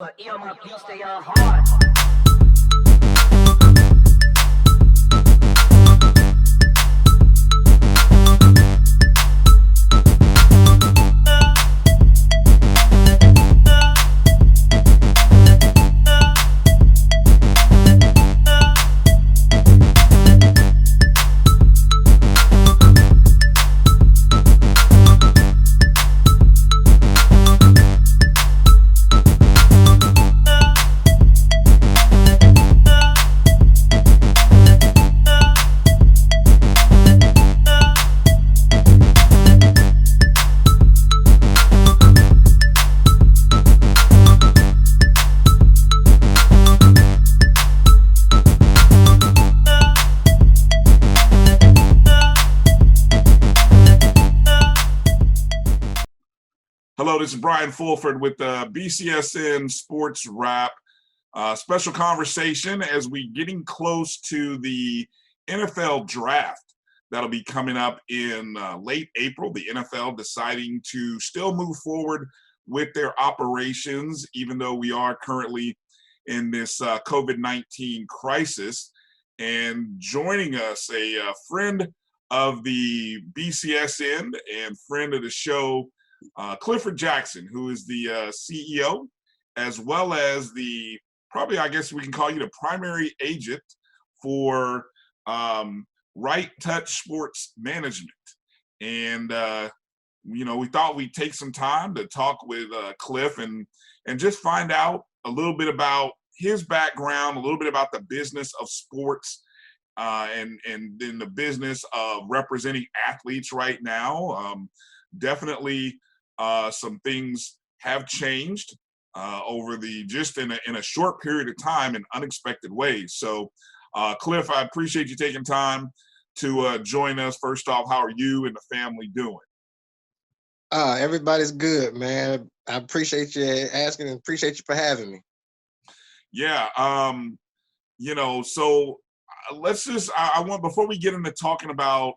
But yeah, my beats they are hard. Hello, this is Bryan Fulford with the BCSN Sports Wrap. Special conversation as we getting close to the NFL draft that'll be coming up in late April. The NFL deciding to still move forward with their operations, even though we are currently in this COVID-19 crisis. And joining us, a friend of the BCSN and friend of the show, Clifford Jackson, who is the CEO, as well as the, probably I guess we can call you the primary agent for Right Touch Sports Management. And, we thought we'd take some time to talk with Cliff and just find out a little bit about his background, a little bit about the business of sports, and then the business of representing athletes right now. Definitely some things have changed over just in a short period of time in unexpected ways. So, Cliff, I appreciate you taking time to join us. First off, how are you and the family doing? Everybody's good, man. I appreciate you asking and appreciate you for having me. Yeah. So let's just, I want, before we get into talking about,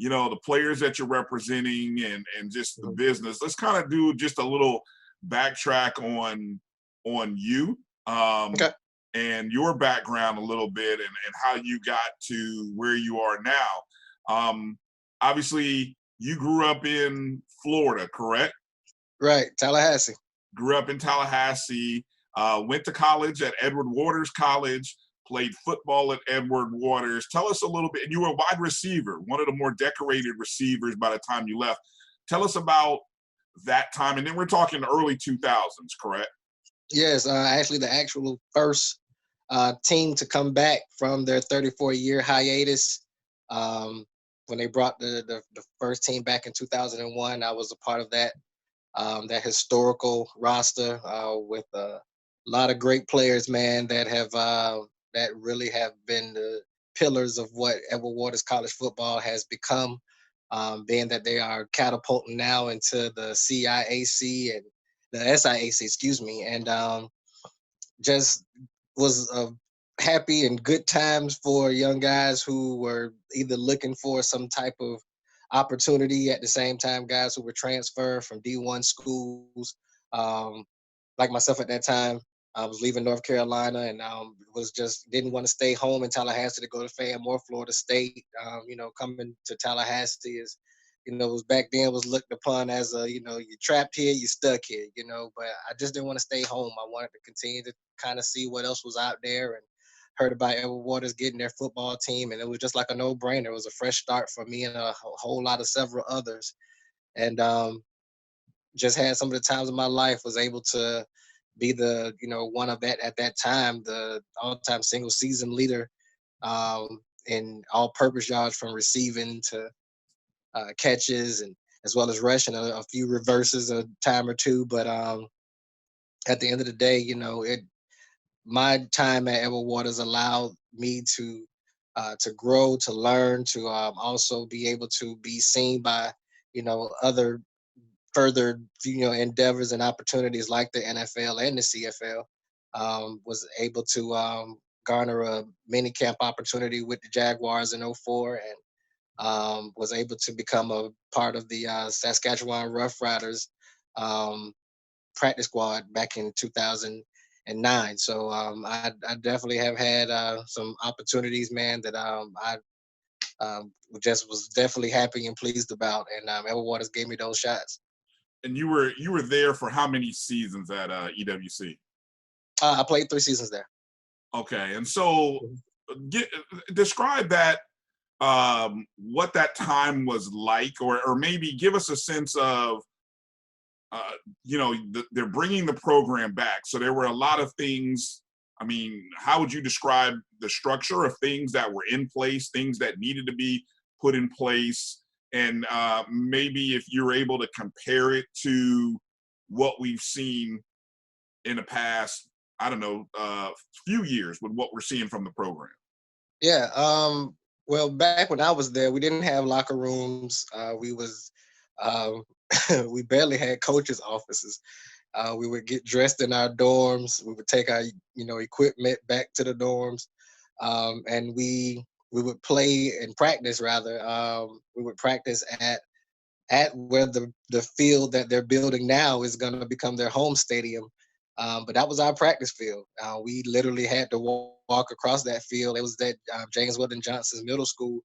the players that you're representing and just the business, let's kind of do just a little backtrack on you Okay. and your background a little bit and how you got to where you are now. Obviously, you grew up in Florida, correct? Right, Tallahassee. Grew up in Tallahassee, went to college at Edward Waters College, played football at Edward Waters. Tell us a little bit, and you were a wide receiver, one of the more decorated receivers by the time you left. Tell us about that time, and then we're talking the early 2000s, correct? Yes, actually the actual first team to come back from their 34-year hiatus. When they brought the first team back in 2001, I was a part of that historical roster with a lot of great players, man, that really have been the pillars of what Edward Waters College football has become, being that they are catapulting now into the CIAC and the SIAC, excuse me, and just was happy and good times for young guys who were either looking for some type of opportunity, at the same time guys who were transferred from D1 schools, like myself at that time. I was leaving North Carolina and was just didn't want to stay home in Tallahassee to go to Fayette or Florida State. Coming to Tallahassee is, was back then was looked upon as you're trapped here, you're stuck here, but I just didn't want to stay home. I wanted to continue to kind of see what else was out there, and heard about Edward Waters getting their football team, and it was just like a no-brainer. It was a fresh start for me and a whole lot of several others. And just had some of the times in my life, was able to be the, one of that at that time, the all-time single season leader in all-purpose yards from receiving to catches, and as well as rushing a few reverses a time or two. But at the end of the day, my time at Edward Waters allowed me to grow, to learn, to also be able to be seen by, other further, endeavors and opportunities like the NFL and the CFL. Was able to garner a mini camp opportunity with the Jaguars in '04, and was able to become a part of the Saskatchewan Roughriders practice squad back in 2009. So I definitely have had some opportunities, man, that I just was definitely happy and pleased about, and Edward Waters gave me those shots. And you were there for how many seasons at EWC? I played 3 seasons there. Okay, and so describe that, what that time was like, or maybe give us a sense of, they're bringing the program back. So there were a lot of things. I mean, how would you describe the structure of things that were in place, things that needed to be put in place, and maybe if you're able to compare it to what we've seen in the past, I don't know, few years with what we're seeing from the program? Yeah. Well, back when I was there, we didn't have locker rooms. We was um, we barely had coaches' offices. We would get dressed in our dorms. We would take our equipment back to the dorms, and we would play and practice rather. We would practice at where the field that they're building now is going to become their home stadium. But that was our practice field. We literally had to walk across that field. It was that James Weldon Johnson's middle school,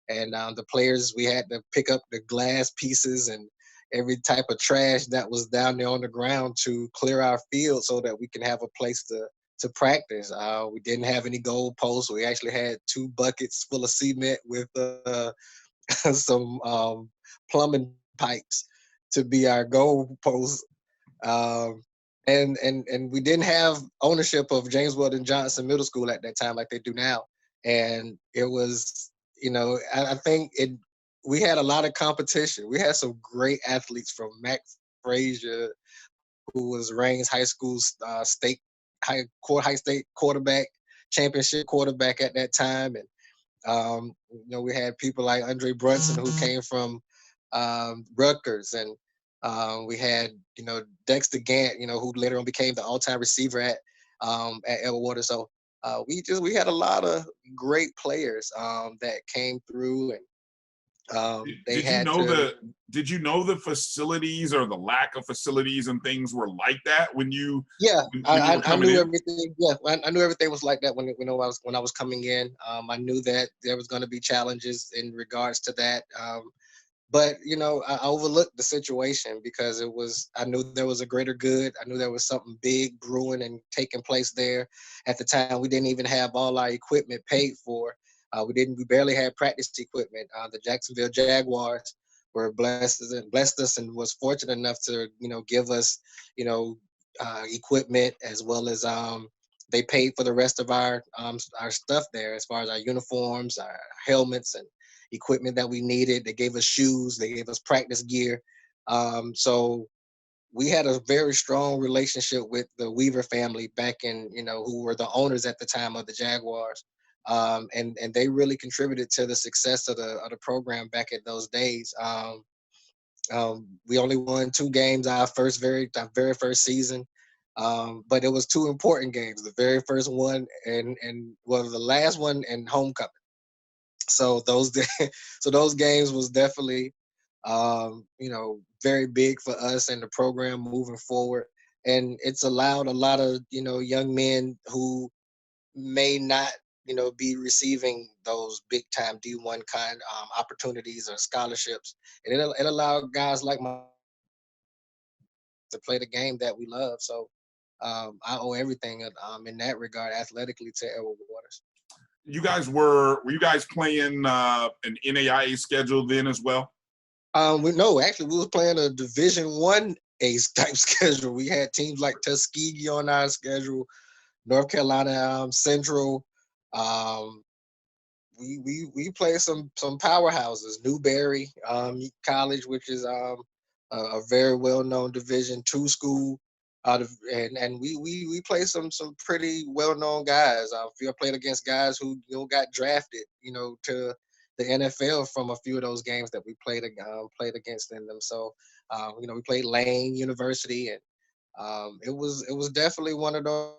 and the players, we had to pick up the glass pieces and every type of trash that was down there on the ground to clear our field so that we can have a place to practice. We didn't have any goal posts. We actually had 2 buckets full of cement with some plumbing pipes to be our goal posts. Um, and we didn't have ownership of James Weldon Johnson Middle School at that time like they do now. And it was, I think we had a lot of competition. We had some great athletes from Max Frazier, who was Raines High School's high state quarterback, championship quarterback at that time. And we had people like Andre Brunson, who came from Rutgers, and we had Dexter Gant, who later on became the all-time receiver at Edgewater. So we had a lot of great players that came through, and they Did you had know to. the facilities or the lack of facilities and things were like that when you Yeah, when you were I coming knew in? everything. Yeah, I knew everything was like that when I was coming in. I knew that there was going to be challenges in regards to that. But I overlooked the situation because I knew there was a greater good. I knew there was something big brewing and taking place there. At the time, we didn't even have all our equipment paid for. We barely had practice equipment. The Jacksonville Jaguars were blessed us and was fortunate enough to give us equipment, as well as they paid for the rest of our stuff there, as far as our uniforms, our helmets, and equipment that we needed. They gave us shoes. They gave us practice gear. So we had a very strong relationship with the Weaver family back in, who were the owners at the time of the Jaguars. And they really contributed to the success of the program back in those days. We only won 2 games our very first season. But it was 2 important games. The very first one and well, the last one and homecoming. So those games was definitely very big for us and the program moving forward. And it's allowed a lot of young men who may not be receiving those big time D1 kind opportunities or scholarships, and it allowed guys like my to play the game that we love. So I owe everything in that regard athletically to Edward Waters. Were you guys playing an NAIA schedule then as well? Actually, we was playing a Division I type schedule. We had teams like Tuskegee on our schedule, North Carolina Central. Um, we play some powerhouses. Newberry College, which is a very well known Division II school. And we play some pretty well known guys. I played against guys who got drafted to the NFL from a few of those games that we played against in them. So we played Lane University, and it was definitely one of those.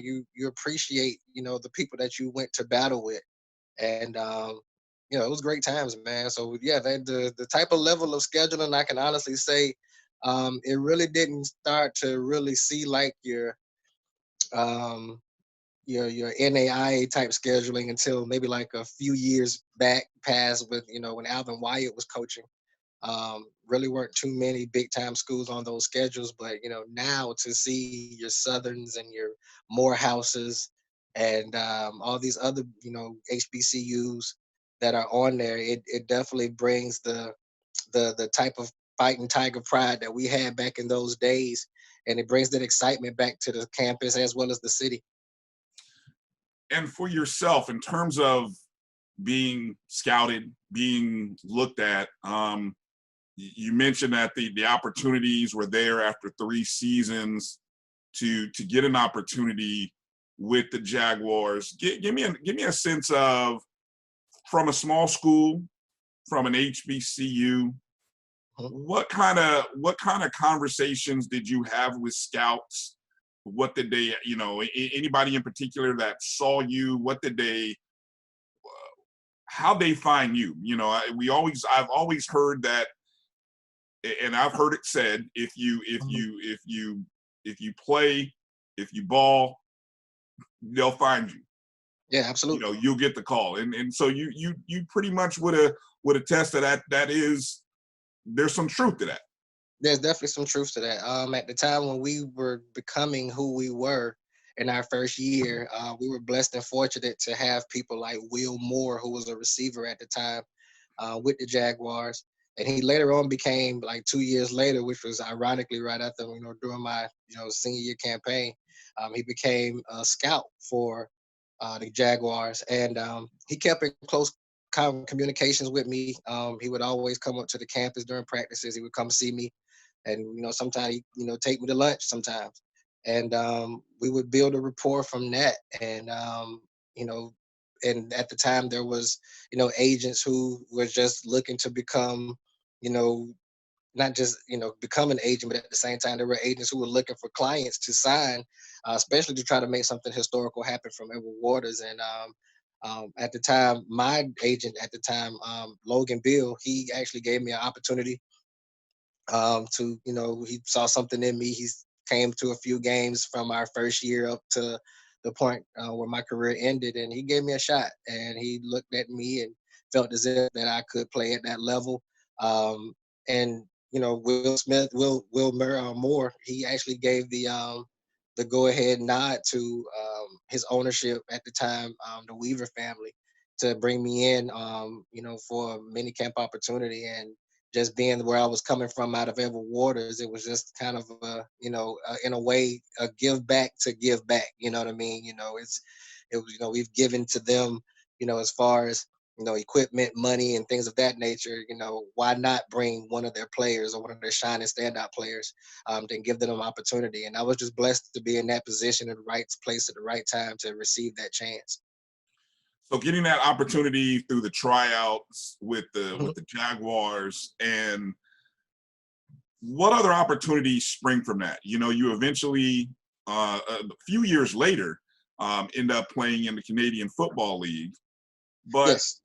You appreciate the people that you went to battle with, and it was great times, man. So yeah, the type of level of scheduling, I can honestly say it really didn't start to really see like um, your NAIA type scheduling until maybe like a few years back past with, when Alvin Wyatt was coaching. Really weren't too many big time schools on those schedules, but now to see your Southerns and your Morehouses and all these other HBCUs that are on there, it definitely brings the type of fighting tiger pride that we had back in those days, and it brings that excitement back to the campus as well as the city. And for yourself, in terms of being scouted, being looked at, you mentioned that the opportunities were there after 3 seasons to get an opportunity with the Jaguars. Give me a sense of, from a small school, from an HBCU, what kind of conversations did you have with scouts? What did they, anybody in particular that saw you? What did they, how they find you? I've always heard that, and I've heard it said, if you play, if you ball, they'll find you. Yeah, absolutely. You'll get the call, and so you pretty much would attest to that. There's some truth to that. There's definitely some truth to that. At the time when we were becoming who we were in our first year, we were blessed and fortunate to have people like Will Moore, who was a receiver at the time with the Jaguars. And he later on became, like 2 years later, which was ironically right after, during my, senior year campaign, he became a scout for the Jaguars. And he kept in close communications with me. He would always come up to the campus during practices. He would come see me, and sometimes take me to lunch sometimes, and we would build a rapport from that. And you know and at the time there was agents who were just looking to become, you know not just become an agent, but at the same time there were agents who were looking for clients to sign, especially to try to make something historical happen from Edward Waters. And at the time, my agent at the time, Logan Bill, he actually gave me an opportunity to, he saw something in me. He's came to a few games from our first year up to the point where my career ended, and he gave me a shot. And he looked at me and felt as if that I could play at that level. And Will Smith, Moore, he actually gave the go ahead nod to his ownership at the time, the Weaver family, to bring me in, for a mini camp opportunity. And just being where I was coming from out of Edward Waters, it was just kind of in a way, a give back to give back. You know what I mean? It was, we've given to them, as far as, equipment, money, and things of that nature. Why not bring one of their players or one of their shining standout players, and give them an opportunity? And I was just blessed to be in that position, in the right place at the right time to receive that chance. So getting that opportunity through the tryouts with Mhm. the Jaguars, and what other opportunities spring from that? You eventually, a few years later, end up playing in the Canadian Football League. But Yes.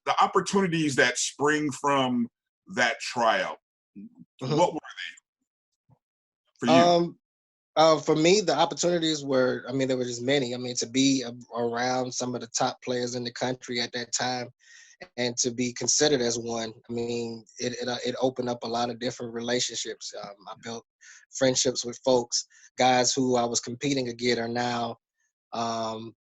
the opportunities that spring from that tryout, Mhm. what were for you? For me, the opportunities were, there were just many. To be around some of the top players in the country at that time, and to be considered as one, it opened up a lot of different relationships. I built friendships with folks, guys who I was competing against are now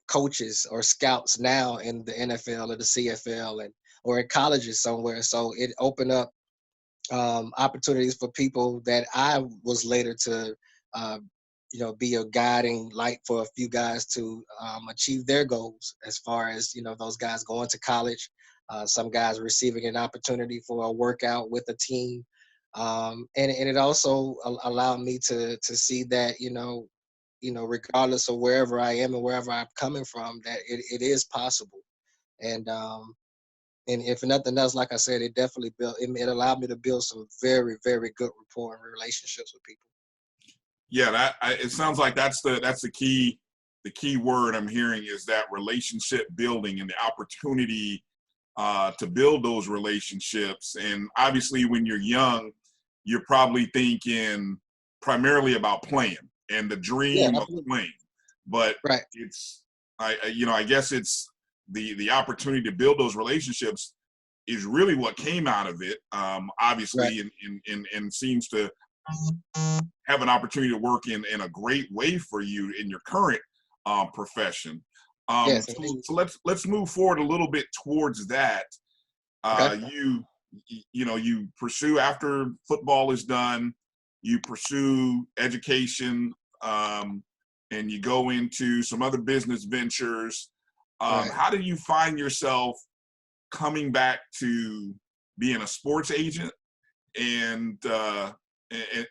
coaches or scouts now in the NFL or the CFL, or in colleges somewhere. So it opened up opportunities for people that I was later to, uh, be a guiding light for a few guys to achieve their goals, as far as, those guys going to college, some guys receiving an opportunity for a workout with a team. And it also allowed me to see that, regardless of wherever I am and wherever I'm coming from, that it is possible. And and if nothing else, like I said, it definitely it allowed me to build some very, very good rapport and relationships with people. Yeah, it sounds like that's the key word I'm hearing, is that relationship building and the opportunity to build those relationships. And obviously, when you're young, you're probably thinking primarily about playing and the Yeah, dream of absolutely. playing. But Right. it's, I guess it's the opportunity to build those relationships is really what came out of it. Right. Obviously, and seems to have an opportunity to work in a great way for you in your current profession. Yes, So, indeed. so let's move forward a little bit towards that. Okay. You pursue, after football is done, you pursue education, and you go into some other business ventures. Right. How do you find yourself coming back to being a sports agent and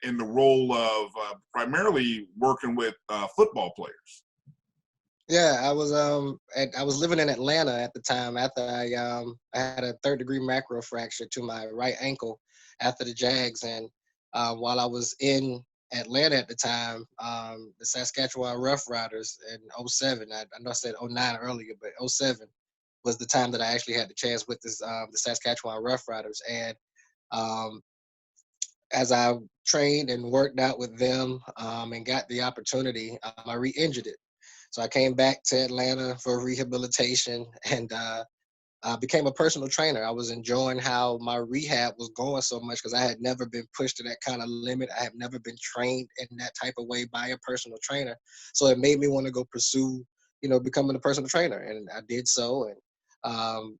in the role of primarily working with football players? Yeah, I was living in Atlanta at the time after I had a third degree macro fracture to my right ankle after the Jags, and while I was in Atlanta at the time, the Saskatchewan Roughriders in '07. I know I said '09 earlier, but '07 was the time that I actually had the chance with the Saskatchewan Roughriders, and um, as I trained and worked out with them and got the opportunity, I re-injured it. So I came back to Atlanta for rehabilitation and became a personal trainer. I was enjoying how my rehab was going so much because I had never been pushed to that kind of limit. I have never been trained in that type of way by a personal trainer. So it made me want to go pursue, becoming a personal trainer. And I did so and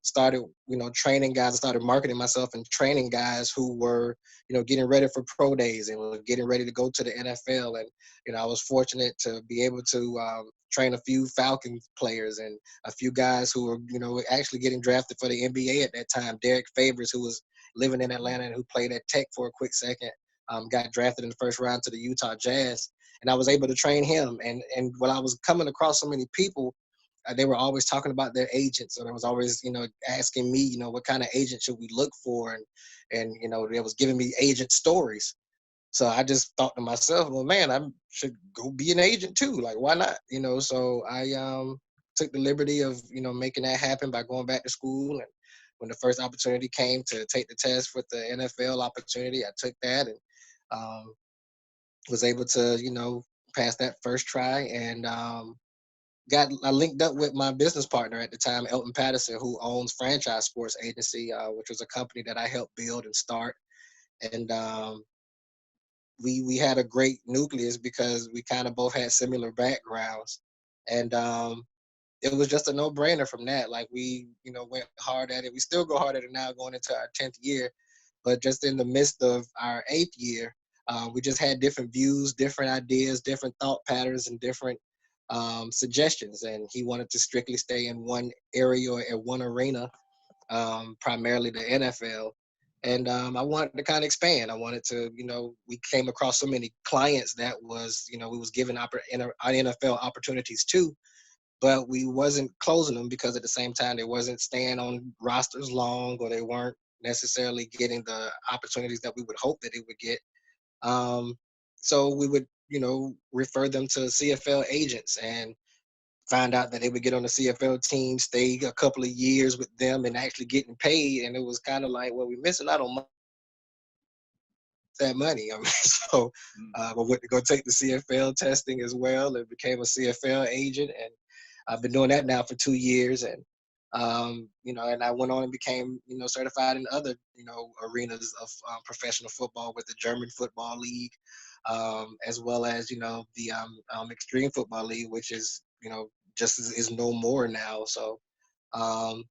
started, training guys. I started marketing myself and training guys who were, getting ready for pro days and were getting ready to go to the NFL. And, I was fortunate to be able to train a few Falcons players and a few guys who were, actually getting drafted for the NBA at that time. Derek Favors, who was living in Atlanta and who played at Tech for a quick second, got drafted in the first round to the Utah Jazz. And I was able to train him. And when I was coming across so many people, they were always talking about their agents, and I was always, asking me, what kind of agent should we look for, and they was giving me agent stories. So I just thought to myself, well, man, I should go be an agent too. Like, why not? So I took the liberty of, making that happen by going back to school. And when the first opportunity came to take the test with the NFL opportunity, I took that and um, was able to, pass that first try. And I linked up with my business partner at the time, Elton Patterson, who owns Franchise Sports Agency, which was a company that I helped build and start. And we had a great nucleus because we kind of both had similar backgrounds, and it was just a no brainer from that. Like we, went hard at it. We still go hard at it now, going into our 10th year, but just in the midst of our 8th year, we just had different views, different ideas, different thought patterns, and different suggestions. And he wanted to strictly stay in one area or in one arena, primarily the NFL. And I wanted to kind of expand. I wanted to, we came across so many clients that was, we was giving NFL opportunities too, but we wasn't closing them because at the same time they wasn't staying on rosters long, or they weren't necessarily getting the opportunities that we would hope that they would get. So we would, refer them to CFL agents and find out that they would get on the CFL team, stay a couple of years with them and actually getting paid. And it was kind of like, well, we're missing out on that money. I mean, so I went to go take the CFL testing as well and became a CFL agent. And I've been doing that now for 2 years. And, and I went on and became, certified in other, arenas of professional football with the German Football League, as well as, the Extreme Football League, which is, just is no more now. So, um,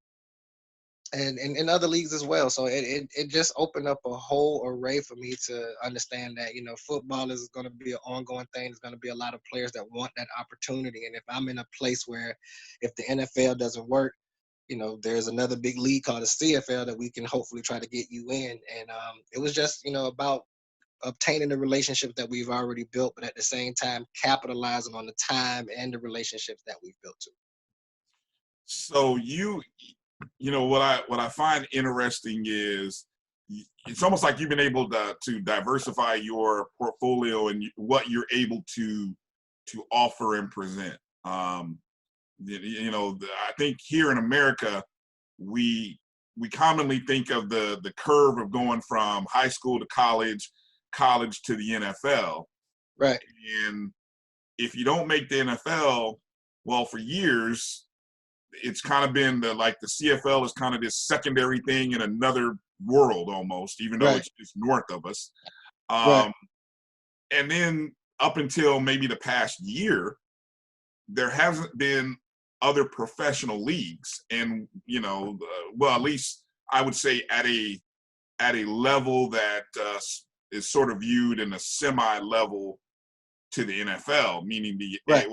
and other leagues as well. So it just opened up a whole array for me to understand that, football is going to be an ongoing thing. There's going to be a lot of players that want that opportunity. And if I'm in a place where if the NFL doesn't work, there's another big league called the CFL that we can hopefully try to get you in. And it was just, about obtaining the relationships that we've already built, but at the same time, capitalizing on the time and the relationships that we've built too. So what I find interesting is it's almost like you've been able to diversify your portfolio and what you're able to offer and present. I think here in America, we commonly think of the curve of going from high school to college, college to the NFL. Right. And if you don't make the NFL, well, for years, it's kind of been the CFL is kind of this secondary thing in another world almost, even though Right. it's just north of us. Right. And then up until maybe the past year, there hasn't been other professional leagues, and at least I would say at a level that is sort of viewed in a semi-level to the NFL, meaning the Right.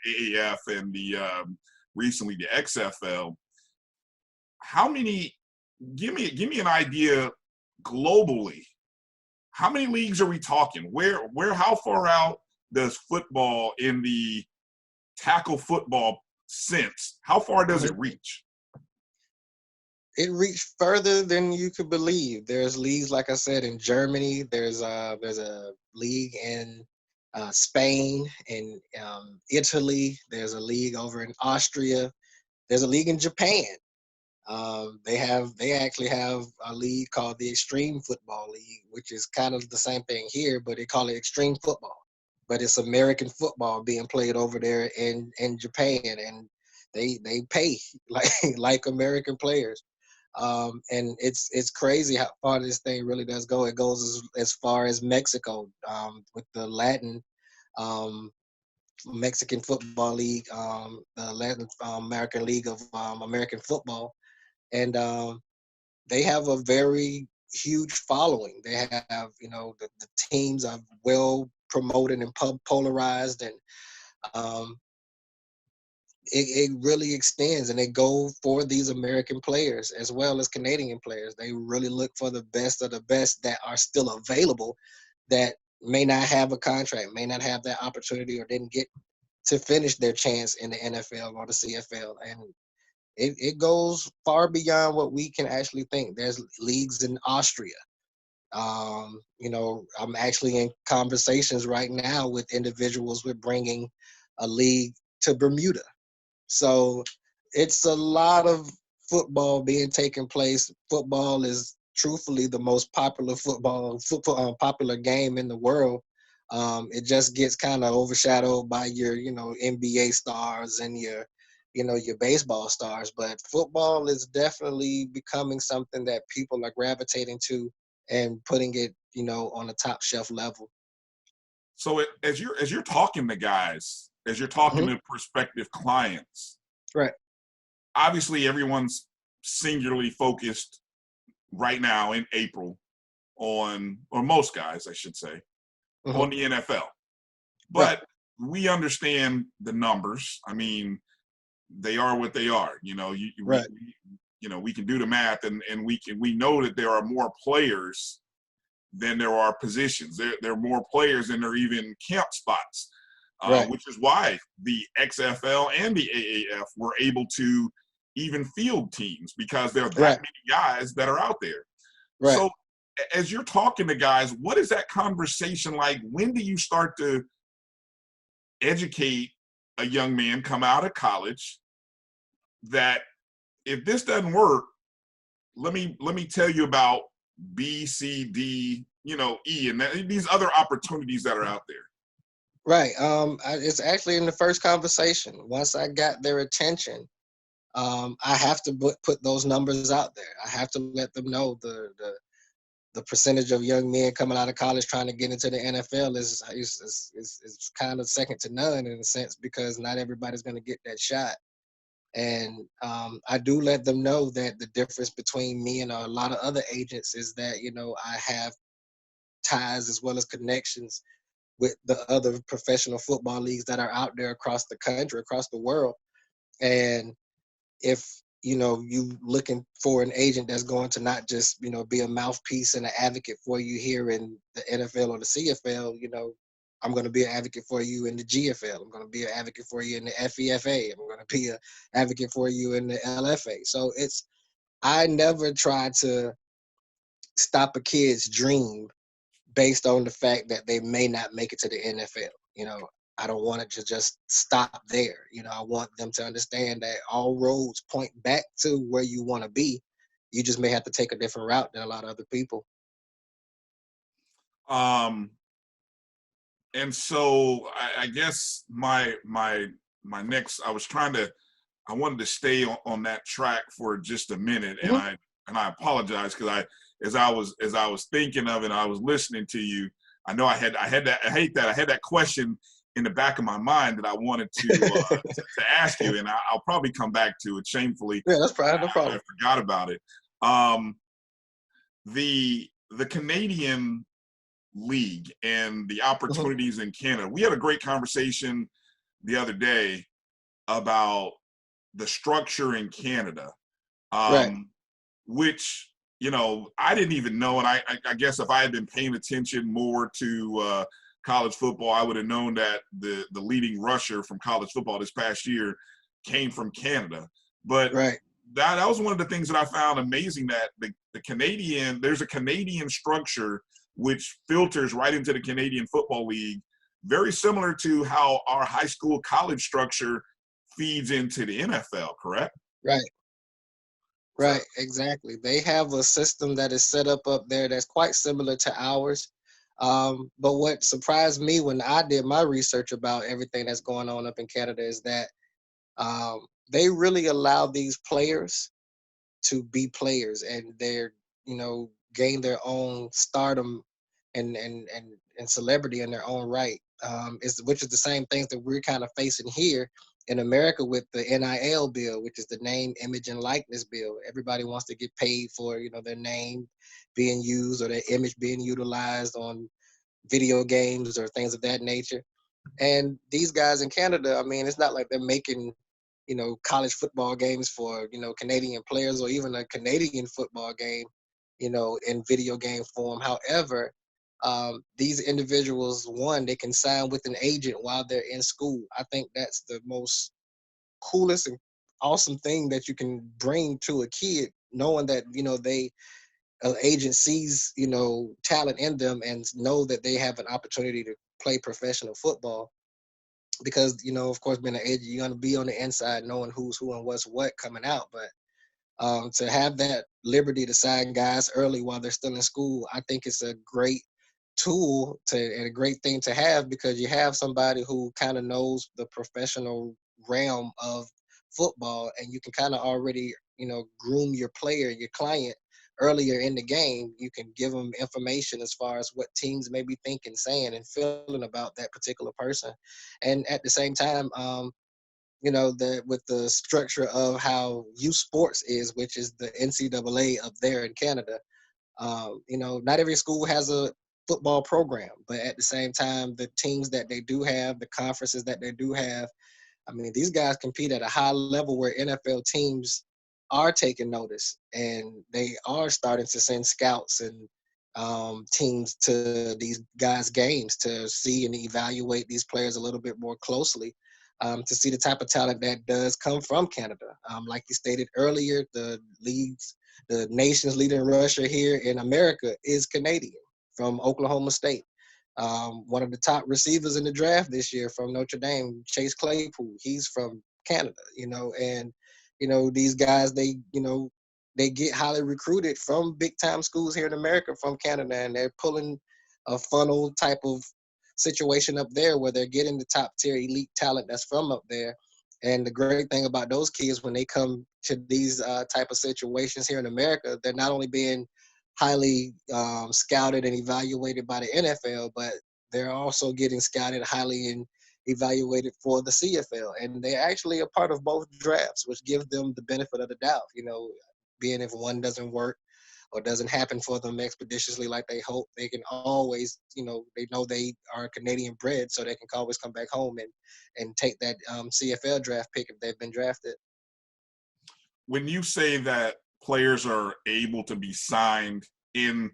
AAF and the recently the XFL. How many? Give me an idea globally. How many leagues are we talking? How far out does football in the tackle football sense? How far does it reach? It reached further than you could believe. There's leagues, like I said, in Germany. There's a league in Spain, in Italy. There's a league over in Austria. There's a league in Japan. They actually have a league called the Extreme Football League, which is kind of the same thing here, but they call it extreme football. But it's American football being played over there in Japan, and they pay like American players. And it's crazy how far this thing really does go. It goes as far as Mexico, with the Latin um, Mexican Football League, the Latin American League of American Football, and they have a very huge following. They have, the teams are well promoted and polarized, and um, it really extends, and they go for these American players as well as Canadian players. They really look for the best of the best that are still available, that may not have a contract, may not have that opportunity, or didn't get to finish their chance in the NFL or the CFL. And it goes far beyond what we can actually think. There's leagues in Austria. I'm actually in conversations right now with individuals with bringing a league to Bermuda. So it's a lot of football being taken place. Football is truthfully the most popular popular game in the world. It just gets kind of overshadowed by your, NBA stars and your baseball stars. But football is definitely becoming something that people are gravitating to and putting it, on a top shelf level. So as you're talking to guys, as you're talking Mm-hmm. to prospective clients, Right. obviously everyone's singularly focused right now in April on, or most guys, I should say, Mm-hmm. on the NFL. Right. But we understand the numbers. I mean, they are what they are. Right. We can do the math, and we know that there are more players than there are positions. There are more players than there are even camp spots, Right. which is why the XFL and the AAF were able to even field teams, because there are that Right. many guys that are out there. Right. So as you're talking to guys, what is that conversation like? When do you start to educate a young man come out of college that if this doesn't work, let me tell you about B, C, D, E, and these other opportunities that are out there. Right. It's actually in the first conversation. Once I got their attention, I have to put those numbers out there. I have to let them know the percentage of young men coming out of college trying to get into the NFL is kind of second to none, in a sense, because not everybody's going to get that shot. And I do let them know that the difference between me and a lot of other agents is that, I have ties as well as connections with the other professional football leagues that are out there across the country, across the world. And if, you looking for an agent that's going to not just, be a mouthpiece and an advocate for you here in the NFL or the CFL, I'm going to be an advocate for you in the GFL. I'm going to be an advocate for you in the FEFA. I'm going to be an advocate for you in the LFA. So I never try to stop a kid's dream based on the fact that they may not make it to the NFL. I don't want it to just stop there. I want them to understand that all roads point back to where you want to be. You just may have to take a different route than a lot of other people. Um, and so I guess my next, I wanted to stay on that track for just a minute, and Mhm. I apologize because as I was thinking of it, I was listening to you. I know I had that, I hate that I had that question in the back of my mind that I wanted to ask you, and I'll probably come back to it. Shamefully, Yeah, that's fine. No I problem. forgot about it. Um, the Canadian league and the Mhm. opportunities in Canada. We had a great conversation the other day about the structure in Canada, Right. which I didn't even know. And I guess if I had been paying attention more to college football, I would have known that the leading rusher from college football this past year came from Canada. But Right. that was one of the things that I found amazing, that the Canadian, there's a Canadian structure which filters right into the Canadian Football League, very similar to how our high school college structure feeds into the NFL, correct? Right. So Right. Exactly. They have a system that is set up there that's quite similar to ours. But what surprised me when I did my research about everything that's going on up in Canada is that they really allow these players to be players, and they're gain their own stardom and celebrity in their own right. Is which is the same things that we're kind of facing here in America with the NIL bill, which is the name, image, and likeness bill. Everybody wants to get paid for their name being used or their image being utilized on video games or things of that nature. And these guys in Canada, I mean, it's not like they're making, college football games for, Canadian players, or even a Canadian football game, in video game form. However, these individuals, one, they can sign with an agent while they're in school. I think that's the most coolest and awesome thing that you can bring to a kid, knowing that, they agent sees, talent in them and know that they have an opportunity to play professional football, because of course, being an agent, you're going to be on the inside knowing who's who and what's what coming out. But to have that liberty to sign guys early while they're still in school, I think it's a great tool and a great thing to have, because you have somebody who kind of knows the professional realm of football, and you can kind of already groom your player, your client, earlier in the game. You can give them information as far as what teams may be thinking, saying, and feeling about that particular person. And at the same time, that with the structure of how youth sports is, which is the NCAA up there in Canada, not every school has a football program, but at the same time, the teams that they do have, the conferences that they do have, I mean, these guys compete at a high level where NFL teams are taking notice, and they are starting to send scouts and teams to these guys' games to see and evaluate these players a little bit more closely, to see the type of talent that does come from Canada. Like you stated earlier, the nation's leading rusher here in America is Canadian, from Oklahoma State. One of the top receivers in the draft this year from Notre Dame, Chase Claypool, he's from Canada, and these guys, they get highly recruited from big time schools here in America from Canada, and they're pulling a funnel type of situation up there where they're getting the top tier elite talent that's from up there. And the great thing about those kids, when they come to these type of situations here in America, they're not only being highly scouted and evaluated by the NFL, but they're also getting scouted highly and evaluated for the CFL. And they're actually a part of both drafts, which gives them the benefit of the doubt, being if one doesn't work or doesn't happen for them expeditiously like they hope, they can always, they know they are Canadian bred, so they can always come back home and take that CFL draft pick if they've been drafted. when you say that players are able to be signed in,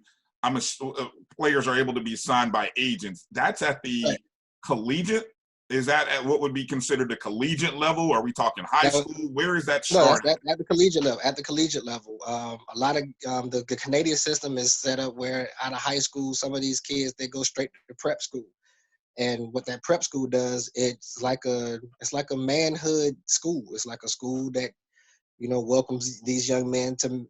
players are able to be signed by agents, that's at Right. the collegiate. Is that at what would be considered the collegiate level? Are we talking high Now, school? Where is that no, that's starting? at the collegiate level. At the collegiate level, a lot of the Canadian system is set up where out of high school, some of these kids they go straight to prep school. And what that prep school does, it's like a manhood school. It's like a school that welcomes these young men to,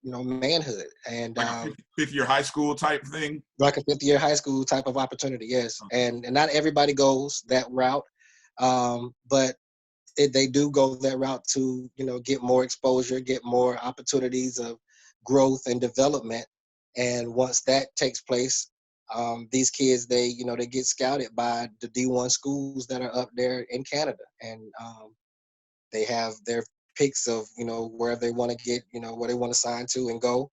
manhood and Like a fifth year high school type thing. like a fifth year high school type of opportunity. Yes. Okay. And not everybody goes that route. But they do go that route to, get more exposure, get more opportunities of growth and development. And once that takes place, these kids, they get scouted by the D1 schools that are up there in Canada. And they have their picks of, where they want to get, where they want to sign to and go.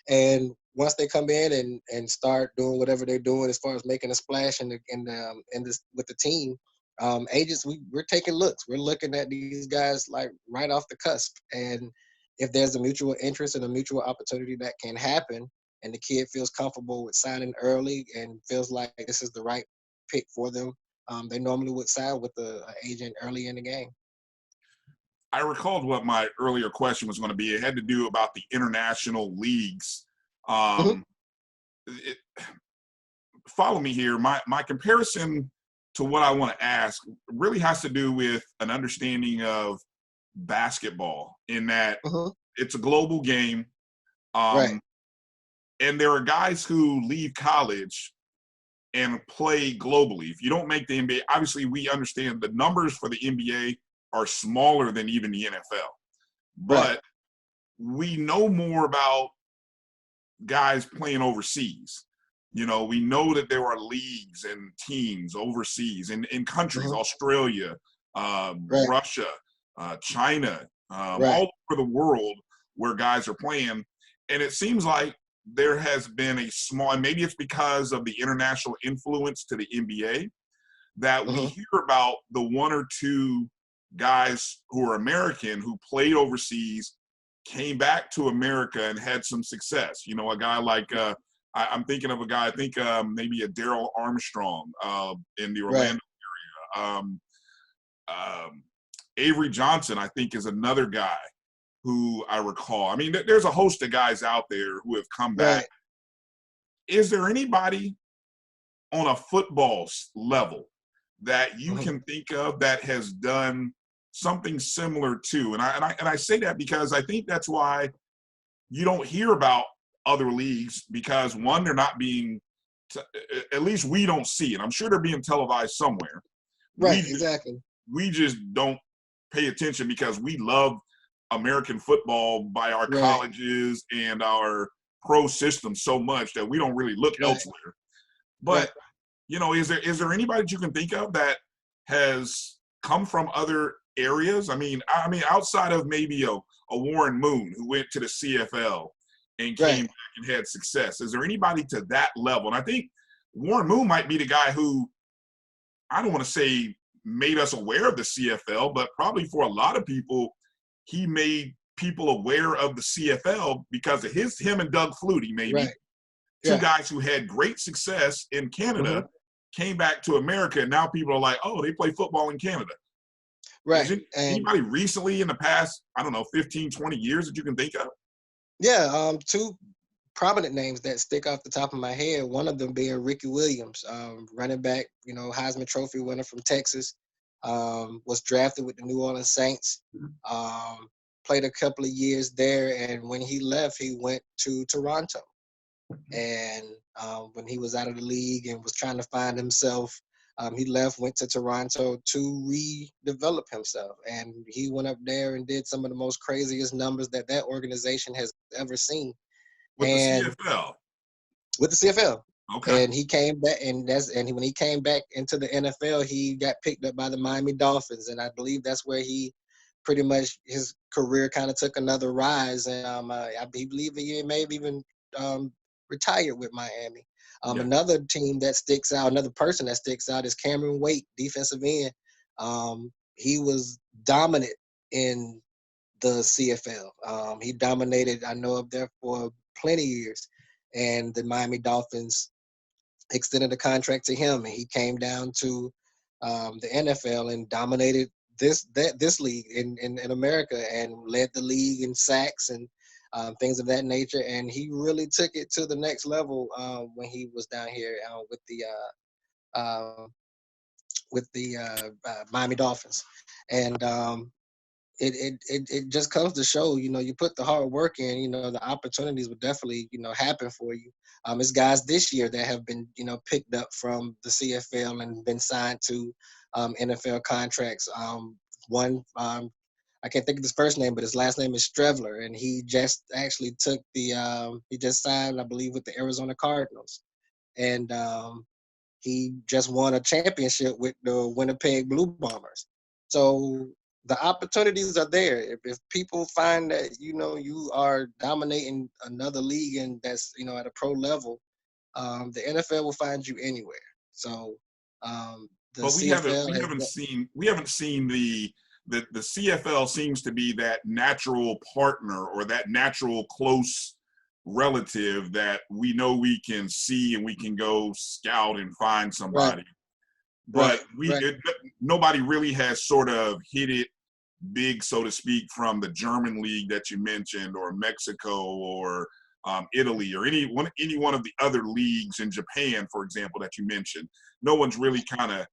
And once they come in and start doing whatever they're doing as far as making a splash in this with the team, agents, we're taking looks. We're looking at these guys like right off the cusp. And if there's a mutual interest and a mutual opportunity that can happen, and the kid feels comfortable with signing early and feels like this is the right pick for them, they normally would sign with the agent early in the game. I recalled what my earlier question was going to be. It had to do about the international leagues. Mhm. Follow me here. My comparison to what I want to ask really has to do with an understanding of basketball, in that Mhm. it's a global game. Right. And there are guys who leave college and play globally. If you don't make the NBA, obviously we understand the numbers for the NBA are smaller than even the NFL. Right. But we know more about guys playing overseas. We know that there are leagues and teams overseas in countries, Mhm. Australia, Right. Russia, China, Right. all over the world where guys are playing. And it seems like there has been a small, and maybe it's because of the international influence to the NBA, that we Mhm. hear about the one or two guys who are American who played overseas, came back to America and had some success. A guy like I'm thinking of a guy. I think maybe a Daryl Armstrong in the Right. Orlando area. Avery Johnson, I think, is another guy who I recall. I mean, there's a host of guys out there who have come back. Right. Is there anybody on a football level that you Mhm. can think of that has done something similar to? And I say that because I think that's why you don't hear about other leagues, because one, they're not being, at least we don't see it. I'm sure they're being televised somewhere. Right. We Exactly. we just don't pay attention because we love American football by our Right. colleges and our pro system so much that we don't really look Right. elsewhere. Right. But is there anybody that you can think of that has come from other areas? I mean, outside of maybe a Warren Moon who went to the CFL and came Right. back and had success. Is there anybody to that level? And I think Warren Moon might be the guy who, I don't want to say made us aware of the CFL, but probably for a lot of people, he made people aware of the CFL because of him and Doug Flutie, maybe Right. two Yeah. guys who had great success in Mhm. Canada, came back to America, and now people are like, oh, they play football in Canada. Is Right. it And anybody recently in the past, I don't know, 15, 20 years that you can think of? yeah, two prominent names that stick off the top of my head. One of them being Ricky Williams, running back, Heisman Trophy winner from Texas, was drafted with the New Orleans Saints, um, played a couple of years there, and when he left, he went to Toronto. And when he was out of the league and was trying to find himself, he left, went to Toronto to redevelop himself. And he went up there and did some of the most craziest numbers that organization has ever seen. With the And CFL. with the CFL. Okay. And he came back, when he came back into the NFL, he got picked up by the Miami Dolphins, and I believe that's where he pretty much his career kind of took another rise. And I believe he may have even retired with Miami. Yeah. Another team that sticks out, another person that sticks out is Cameron Wake, defensive end. He was dominant in the CFL. He dominated, I know, up there for plenty of years. And the Miami Dolphins extended a contract to him, and he came down to the NFL and dominated this league in America and led the league in sacks and things of that nature. And he really took it to the next level when he was down here uh, with the Miami Dolphins. And it just comes to show, you put the hard work in, the opportunities will definitely, happen for you. It's guys this year that have been, picked up from the CFL and been signed to NFL contracts. One, I can't think of his first name, but his last name is Strevler, and he just actually took he just signed, I believe, with the Arizona Cardinals, and he just won a championship with the Winnipeg Blue Bombers. So the opportunities are there. If people find that you are dominating another league and that's at a pro level, the NFL will find you anywhere. So the But CFL we has haven't seen the CFL seems to be that natural partner or that natural close relative that we know we can see and we can go scout and find somebody. right, But right. Nobody really has sort of hit it big, so to speak, from the German league that you mentioned, or Mexico, or Italy, or any one of the other leagues in Japan, for example, that you mentioned. No one's really kind of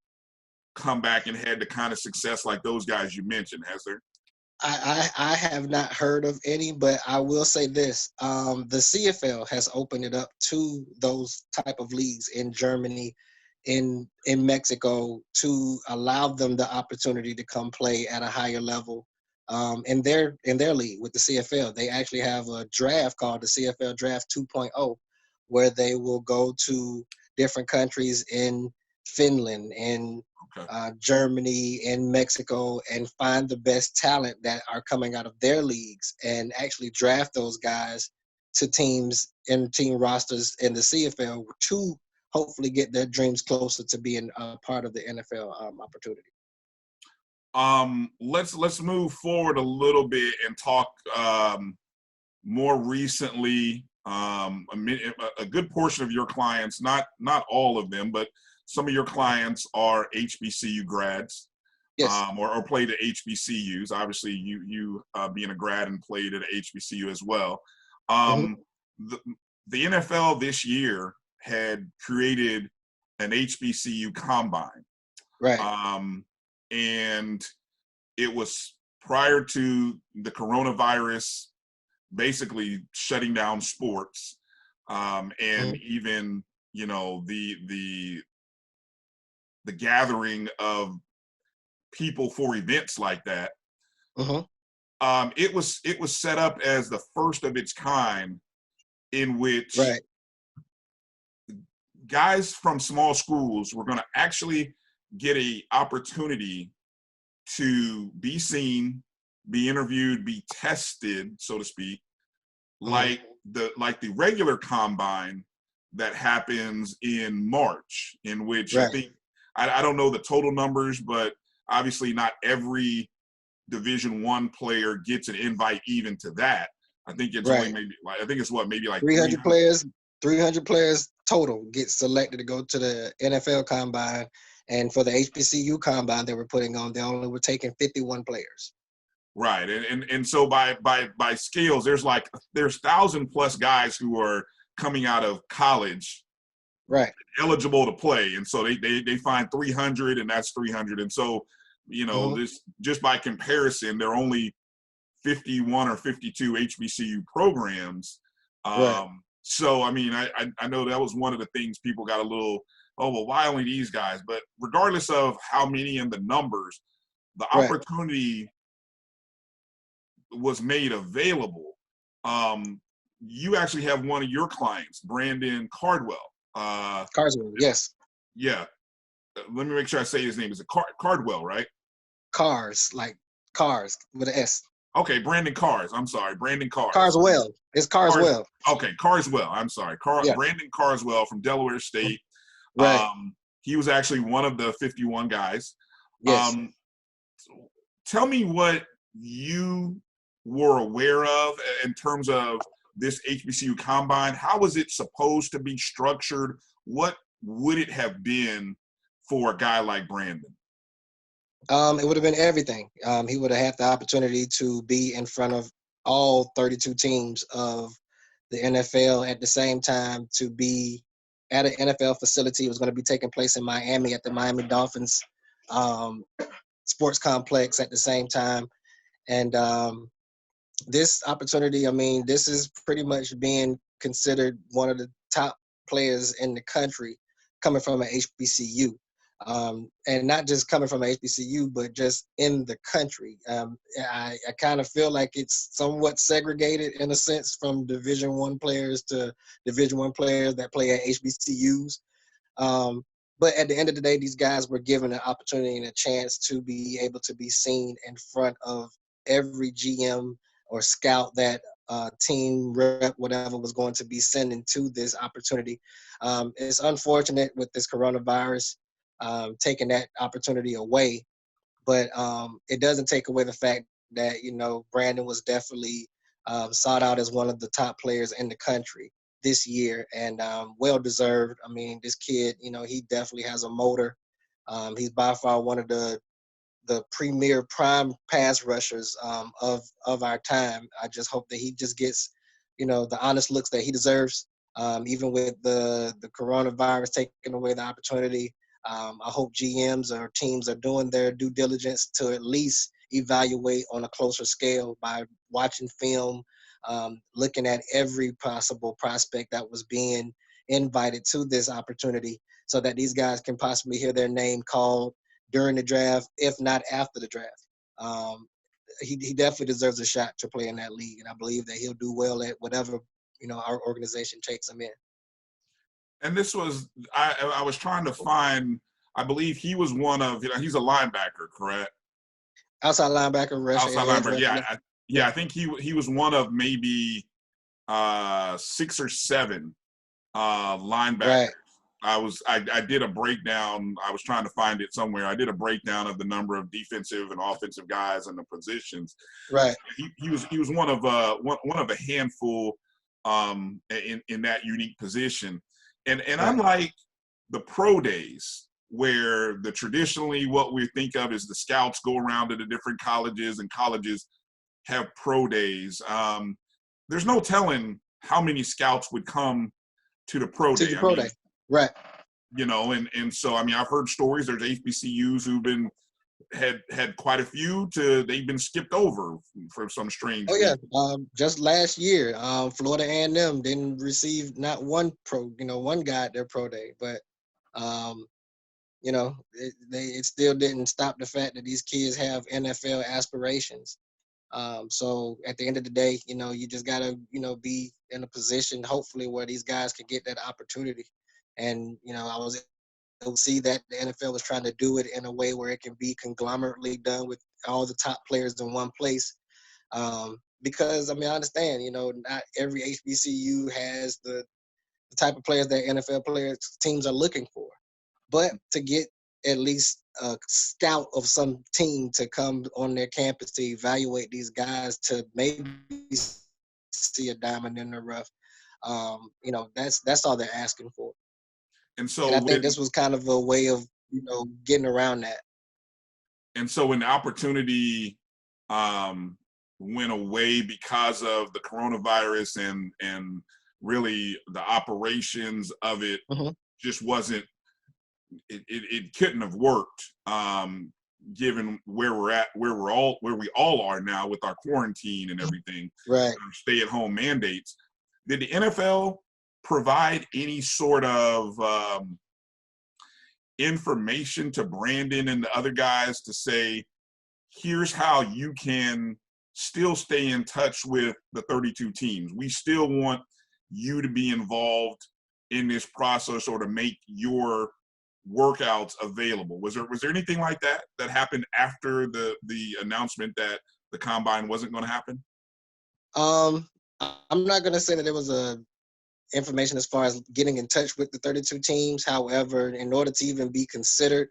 come back and had the kind of success like those guys you mentioned, has there? I have not heard of any, but I will say this: the CFL has opened it up to those type of leagues in Germany, in Mexico, to allow them the opportunity to come play at a higher level. In their league with the CFL, they actually have a draft called the CFL Draft 2.0, where they will go to different countries in Finland and Germany and Mexico and find the best talent that are coming out of their leagues and actually draft those guys to teams and team rosters in the CFL to hopefully get their dreams closer to being a part of the NFL opportunity. Let's move forward a little bit and talk more recently. A good portion of your clients, not all of them, but some of your clients are HBCU grads, Yes. or played at HBCUs. Obviously, you being a grad and played at HBCU as well. Mm-hmm. The NFL this year had created an HBCU combine, Right. and it was prior to the coronavirus basically shutting down sports, and Mm-hmm. even the gathering of people for events like that. Mm-hmm. It was set up as the first of its kind, in which Right. guys from small schools were going to actually get a opportunity to be seen, be interviewed, be tested, so to speak, Mm-hmm. like the regular combine that happens in March, in which I Right. think I don't know the total numbers, but obviously not every Division I player gets an invite even to that. I think it's only Right. maybe like 300 players. 300 players total get selected to go to the NFL Combine, and for the HBCU Combine they were putting on, they only were taking 51 players. Right, and so by scales, there's 1,000+ guys who are coming out of college, Right. eligible to play, and so they find 300, and that's 300, and so Mm-hmm. this, just by comparison, there are only 51 or 52 HBCU programs. Right. So I mean, I know that was one of the things people got a little, oh well, why only these guys? But regardless of how many and the numbers, the Right. opportunity was made available. You actually have one of your clients, Brandon Cardwell. Carswell, yes. Yeah. Let me make sure I say his name. Is it Cardwell, right? Cars, like cars with an S. Okay, Brandon Cars. I'm sorry, Brandon Cars. Carswell. It's Carswell. Okay, Carswell. I'm sorry, Yeah. Brandon Carswell from Delaware State. Right. He was actually one of the 51 guys. Yes. Tell me what you were aware of in terms of this HBCU combine. How was it supposed to be structured? What would it have been for a guy like Brandon? It would have been everything. He would have had the opportunity to be in front of all 32 teams of the NFL at the same time, to be at an NFL facility. It was going to be taking place in Miami at the Miami Dolphins sports complex at the same time. And this opportunity, I mean, this is pretty much being considered one of the top players in the country coming from an HBCU. And not just coming from an HBCU, but just in the country. I kind of feel like it's somewhat segregated in a sense from Division One players to Division One players that play at HBCUs. Um, but at the end of the day, these guys were given an opportunity and a chance to be able to be seen in front of every GM or scout that team rep, whatever, was going to be sending to this opportunity. It's unfortunate with this coronavirus taking that opportunity away, but it doesn't take away the fact that, you know, Brandon was definitely sought out as one of the top players in the country this year, and well deserved. I mean, this kid, you know, he definitely has a motor. He's by far one of the premier prime pass rushers of our time. I just hope that he just gets, you know, the honest looks that he deserves. Even with the coronavirus taking away the opportunity, I hope GMs or teams are doing their due diligence to at least evaluate on a closer scale by watching film, looking at every possible prospect that was being invited to this opportunity, so that these guys can possibly hear their name called during the draft, if not after the draft. Um, he definitely deserves a shot to play in that league, and I believe that he'll do well at whatever, you know, our organization takes him in. And this was I was trying to find. I believe he was one of, you know, he's a linebacker, correct? Outside linebacker, rush, Outside edge linebacker. rusher. Yeah. I think he was one of maybe 6 or 7 linebackers. Right. I did a breakdown. I was trying to find it somewhere. I did a breakdown of the number of defensive and offensive guys and the positions. Right. He was one of a handful in that unique position. And Right. unlike the pro days, where the traditionally what we think of is the scouts go around to the different colleges and colleges have pro days. There's no telling how many scouts would come to the pro To day. the pro day. Right. You know, and so I mean, I've heard stories. There's HBCUs who've been had quite a few they've been skipped over for some strange Oh yeah. reason. Just last year, Florida A&M didn't receive not one one guy at their pro day, but um, you know, it still didn't stop the fact that these kids have NFL aspirations. So at the end of the day, you know, you just gotta, you know, be in a position, hopefully, where these guys can get that opportunity. And you know, I was able to see that the NFL was trying to do it in a way where it can be conglomerately done with all the top players in one place. Because I mean, I understand, you know, not every HBCU has the type of players that NFL players teams are looking for. But to get at least a scout of some team to come on their campus to evaluate these guys to maybe see a diamond in the rough, you know, that's all they're asking for. And And so I think when this was kind of a way of, you know, getting around that. the opportunity went away because of the coronavirus and really the operations of it Hmm. just wasn't it couldn't have worked given where we're at where we all are now with our quarantine and everything, Right. stay at home mandates. Did the NFL provide any sort of information to Brandon and the other guys to say, here's how you can still stay in touch with the 32 teams? We still want you to be involved in this process or to make your workouts available. Was there anything like that happened after the announcement that the combine wasn't going to happen? Um, I'm not gonna say that there was a information as far as getting in touch with the 32 teams. However, in order to even be considered,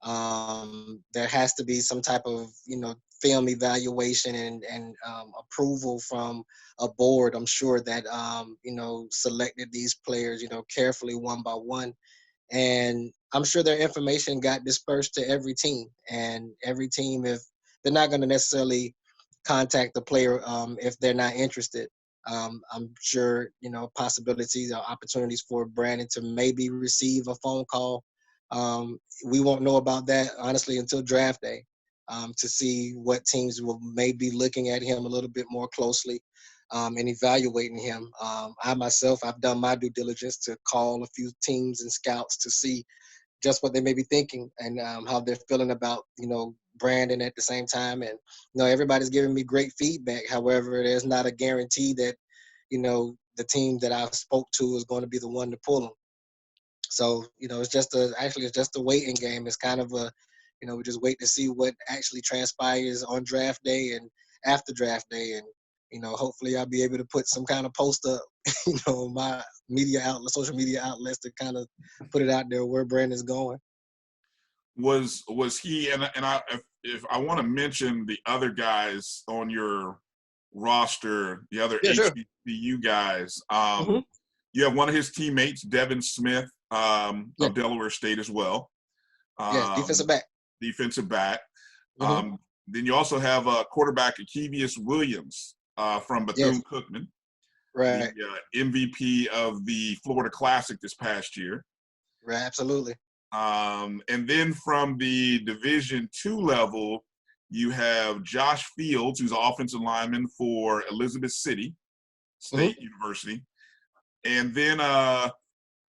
there has to be some type of, you know, film evaluation and approval from a board. I'm sure that you know, selected these players, you know, carefully one by one, and I'm sure their information got dispersed to every team. And every team, if they're not going to necessarily contact the player if they're not interested, I'm sure, you know, possibilities or opportunities for Brandon to maybe receive a phone call. We won't know about that honestly until draft day. to see what teams will maybe looking at him a little bit more closely, and evaluating him. I myself, I've done my due diligence to call a few teams and scouts to see just what they may be thinking and how they're feeling about, Brandon at the same time. And, everybody's giving me great feedback. However, there's not a guarantee that, the team that I spoke to is going to be the one to pull them. So, it's just a waiting game. It's kind of a, we just wait to see what actually transpires on draft day and after draft day. And, hopefully I'll be able to put some kind of post up, my media outlet, social media outlets to kind of put it out there where Brandon's going. Was he, and I, if I want to mention the other guys on your roster, the other Yeah, sure. HBCU guys, Mm-hmm. you have one of his teammates, Devin Smith, Yeah. of Delaware State as well. Yes, defensive back. Defensive back. Mm-hmm. Then you also have quarterback Akevius Williams from Yes. Bethune-Cookman, the Right. MVP of the Florida Classic this past year. Right. Absolutely. And then from the Division II level, you have Josh Fields, who's an offensive lineman for Elizabeth City State University. And then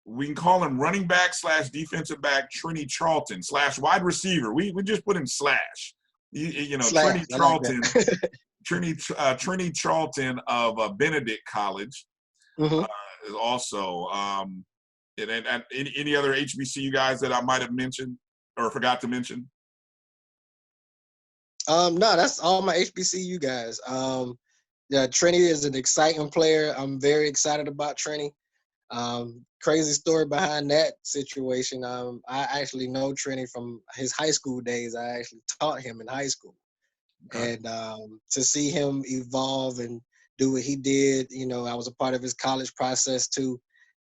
we can call him running back / defensive back Trini Charlton / wide receiver. We just put in slash. Slash. Trini I like Charlton, that. Trini Charlton of Benedict College Mm-hmm. is also. And any other HBCU guys that I might have mentioned or forgot to mention? No, that's all my HBCU guys. Yeah, Trini is an exciting player. I'm very excited about Trini. Crazy story behind that situation. I actually know Trini from his high school days. I actually taught him in high school. Okay. And to see him evolve and do what he did, I was a part of his college process too.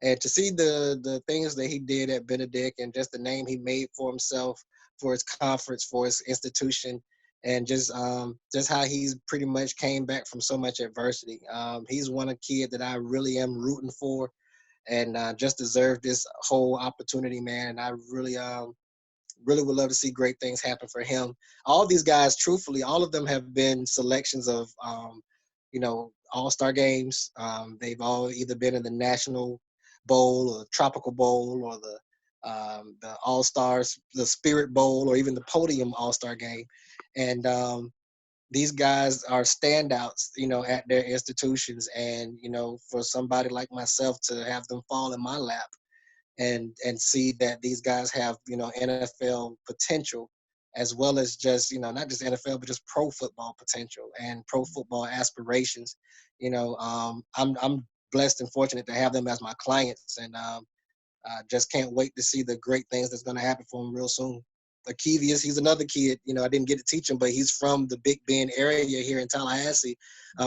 And to see the things that he did at Benedict and just the name he made for himself, for his conference, for his institution, and just how he's pretty much came back from so much adversity. He's one kid that I really am rooting for, and just deserved this whole opportunity, man. And I really would love to see great things happen for him. All these guys, truthfully, all of them have been selections of, all-star games. They've all either been in the National Bowl or Tropical Bowl or the All-Stars, the Spirit Bowl, or even the Podium All-Star game. And these guys are standouts, at their institutions. And, for somebody like myself to have them fall in my lap and see that these guys have, NFL potential, as well as just, not just NFL, but just pro football potential and pro football aspirations. I'm blessed and fortunate to have them as my clients, and just can't wait to see the great things that's going to happen for them real soon. Akevius, he's another kid. I didn't get to teach him, but he's from the Big Bend area here in Tallahassee,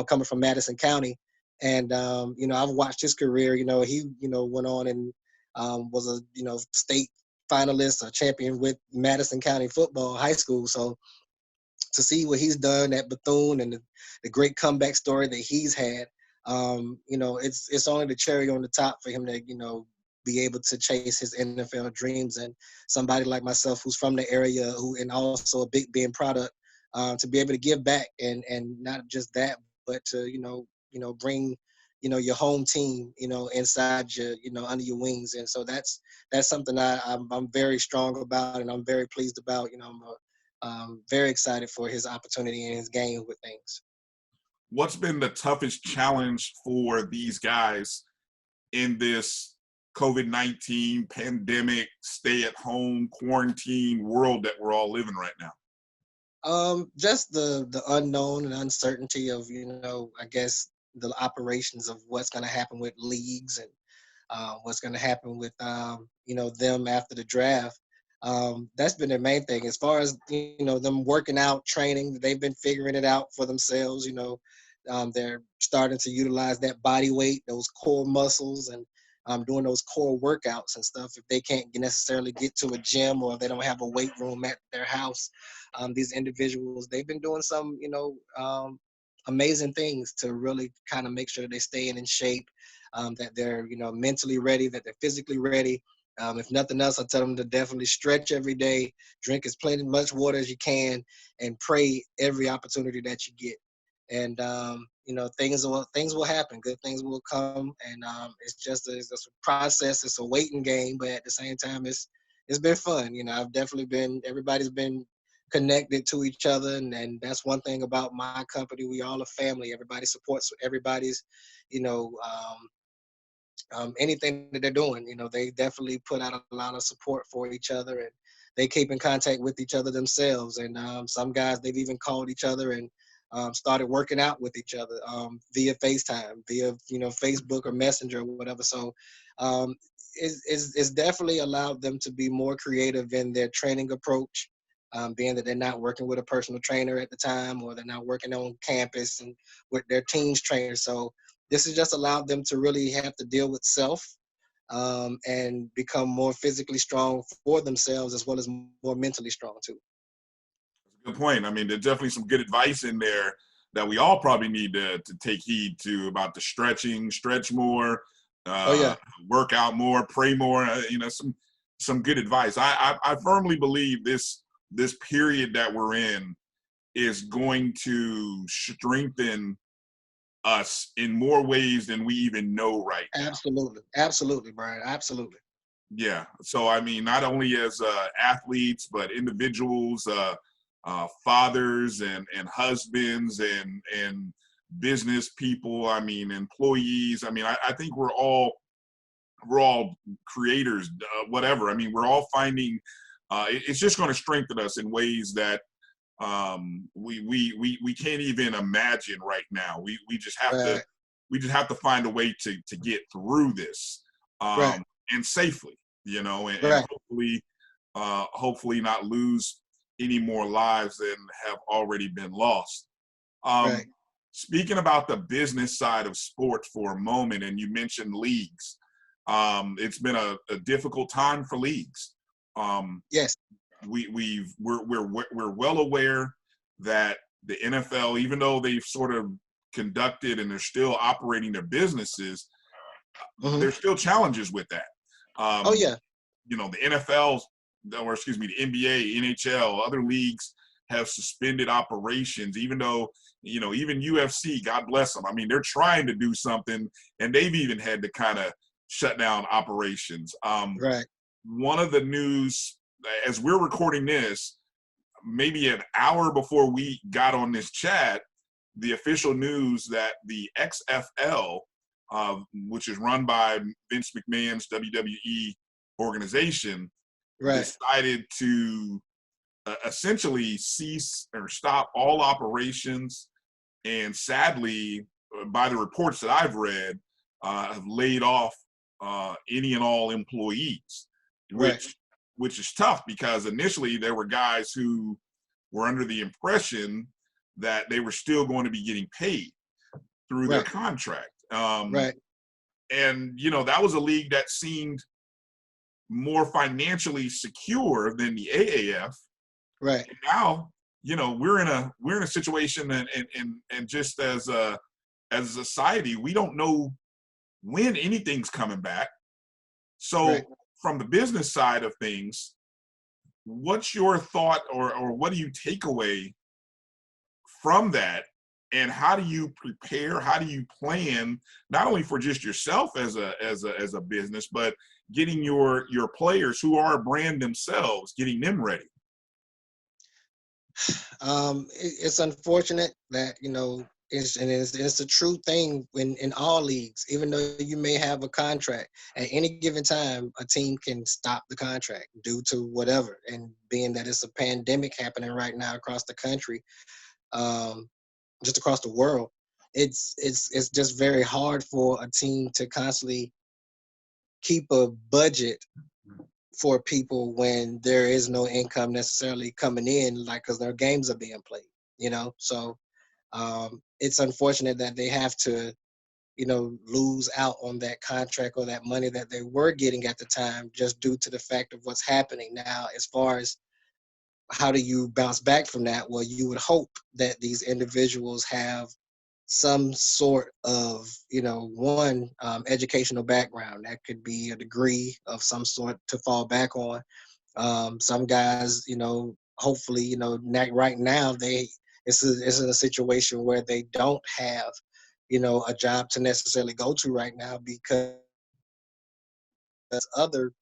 coming from Madison County. And I've watched his career. He went on and was a state finalist, a champion with Madison County football high school. So to see what he's done at Bethune and the great comeback story that he's had, it's only the cherry on the top for him to be able to chase his NFL dreams. And somebody like myself who's from the area and also a Big Bend product, to be able to give back and not just that, but to bring your home team inside your under your wings. And so that's something I'm very strong about, and I'm very pleased about. I'm very excited for his opportunity and his game with things. What's been the toughest challenge for these guys in this COVID-19 pandemic, stay-at-home, quarantine world that we're all living right now? Just the unknown and uncertainty of, I guess the operations of what's going to happen with leagues and what's going to happen with, them after the draft. That's been their main thing. As far as, them working out, training, they've been figuring it out for themselves. They're starting to utilize that body weight, those core muscles, and doing those core workouts and stuff. If they can't necessarily get to a gym or if they don't have a weight room at their house, these individuals, they've been doing some, amazing things to really kind of make sure that they stay in shape, that they're, mentally ready, that they're physically ready, If nothing else, I tell them to definitely stretch every day, drink as much water as you can, and pray every opportunity that you get. And things will happen. Good things will come, and it's a process. It's a waiting game, but at the same time, it's been fun. I've definitely been. Everybody's been connected to each other, and that's one thing about my company. We all a family. Everybody supports everybody's, you know. Anything that they're doing. They definitely put out a lot of support for each other, and they keep in contact with each other themselves. And some guys, they've even called each other and started working out with each other via FaceTime, via Facebook or Messenger or whatever. So it's definitely allowed them to be more creative in their training approach. Being that they're not working with a personal trainer at the time, or they're not working on campus and with their team's trainer. So this has just allowed them to really have to deal with self and become more physically strong for themselves, as well as more mentally strong too. Good point. I mean, there's definitely some good advice in there that we all probably need to take heed to about the stretch more, Oh yeah, work out more, pray more. Some good advice. I firmly believe this period that we're in is going to strengthen us in more ways than we even know right now. absolutely, Bryan, absolutely. Yeah. So I mean, not only as athletes, but individuals, fathers and husbands and business people. I mean, employees. I mean, I think we're all creators, whatever. I mean, we're all finding. It's just going to strengthen us in ways that we can't even imagine right now. We just have Right, to find a way to get through this right, and safely, and right, hopefully not lose any more lives than have already been lost. right. Speaking about the business side of sports for a moment, and you mentioned leagues, it's been a difficult time for leagues. Yes, We're well aware that the NFL, even though they've sort of conducted and they're still operating their businesses, hmm. there's still challenges with that. Oh Um, yeah, the NFL, or excuse me, the NBA, NHL, other leagues have suspended operations, even though, even UFC, God bless them. I mean, they're trying to do something, and they've even had to kind of shut down operations. right. One of the news, as we're recording this, maybe an hour before we got on this chat, the official news that the XFL, which is run by Vince McMahon's WWE organization, Right, decided to essentially cease or stop all operations, and sadly, by the reports that I've read, have laid off any and all employees, right, which is tough because initially there were guys who were under the impression that they were still going to be getting paid through their right, contract. right, And that was a league that seemed more financially secure than the AAF. right. And now, we're in a situation, and just as a society, we don't know when anything's coming back. So Right. from the business side of things, what's your thought, or what do you take away from that, and how do you prepare, how do you plan, not only for just yourself as a business, but getting your players who are a brand themselves, getting them ready? It's unfortunate that it's a true thing in all leagues. Even though you may have a contract, at any given time, a team can stop the contract due to whatever. And being that it's a pandemic happening right now across the country, um, just across the world, it's just very hard for a team to constantly keep a budget for people when there is no income necessarily coming in, like because their games are being played. So it's unfortunate that they have to lose out on that contract or that money that they were getting at the time, just due to the fact of what's happening now. As far as how do you bounce back from that, well, you would hope that these individuals have some sort of, one, educational background. That could be a degree of some sort to fall back on. Some guys, hopefully, right now it's in a situation where they don't have, a job to necessarily go to right now because other